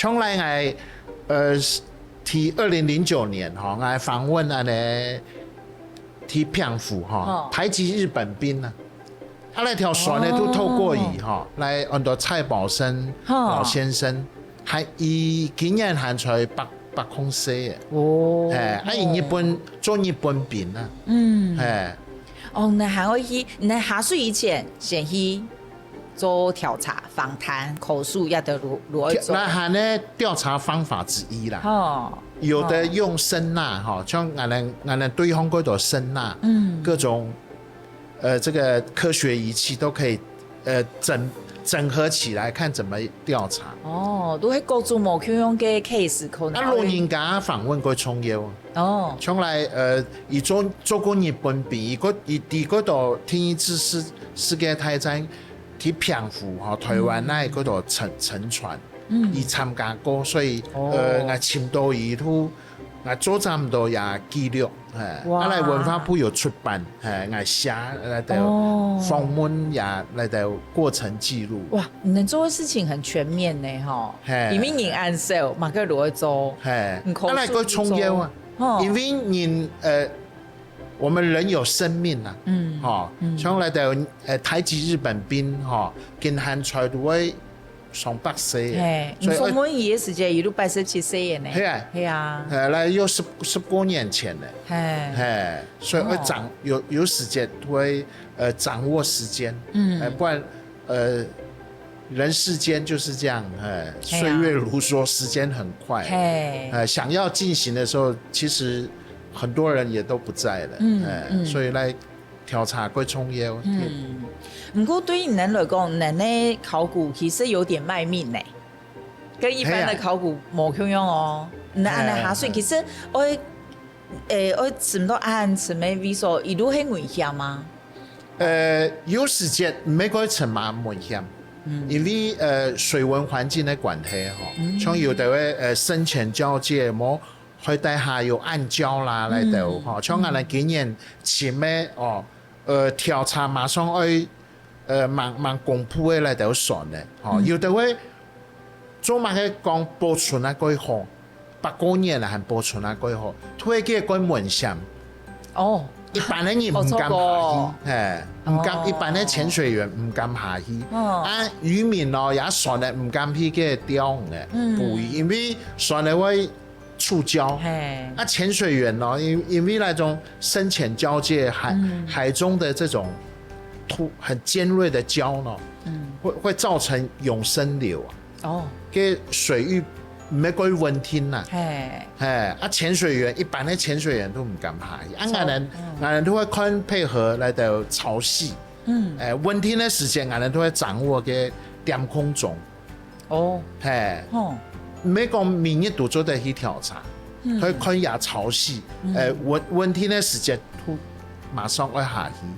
从来ที่2009年我访问ที่평府排挤日本兵啊，那条船呢都透过伊来按照蔡宝生老先生，伊竟然还出来北空西嘅，做日本兵啊，那还会去，那下水以前先去做调查、访谈、口述，也得如何做？那还呢调查方法之一啦。有的用声呐，像俺们对方嗰度声呐，各种这个科学仪器都可以整合起来看怎么调查。都係各種無樣嘅 case 可能。那老人家訪問過重要。從來伊做過日本兵，伊喺嗰度第一次世界大戰喺澎湖台灣那嗰度沉船，伊參加過，所以我簽到伊都我做差唔多也記錄。阿來文化部有出版，我寫來到訪問也來到過程記錄。哇，你能做的事情很全面呢，哈！裡面人按手，馬個如何做？阿來個重要啊，因為人我們人有生命啊，像來到排擠日本兵，跟韓出都會上百歲，所以訪問伊嘅時間，伊都87歲嘅呢。係啊，來有十多年前咧，所以會有時間會掌握時間，不然人世間就是這樣，歲月如梭，時間很快，想要進行的時候，其實很多人也都不在了，所以來調查會重要。不過對於人來講，人的考古其實有點賣命呢，跟一般的考古冇咁樣哦。那按下水其實我什麼都按什麼為所，一路很危險嗎？有時間沒個什麼危險，因為水文環境的關係像有的會深淺交界，冇海底下有暗礁啦來到，像我哋經驗前面調查馬上去。蠻公布嘅嚟到船嘅，有的會做埋嘅講保存啊幾好，8個年啦，還保存啊幾好，推嘅個門險。一般嘅人唔敢下去，唔敢一般嘅潛水員唔敢下去。漁民也船咧唔敢去嘅釣嘅，捕魚，因為船咧會觸礁。潛水員因為那種深淺交界海中的這種。很尖銳的礁呢，會造成永生流啊。嘅水域唔係嗰啲溫天呐，潛水員一般的潛水員都唔敢下去。我哋都會看配合來到潮汐，溫天的時間我哋都會掌握嘅點空鐘。唔係講每日都做得去調查，去看下潮汐，溫天的時間都馬上會下去。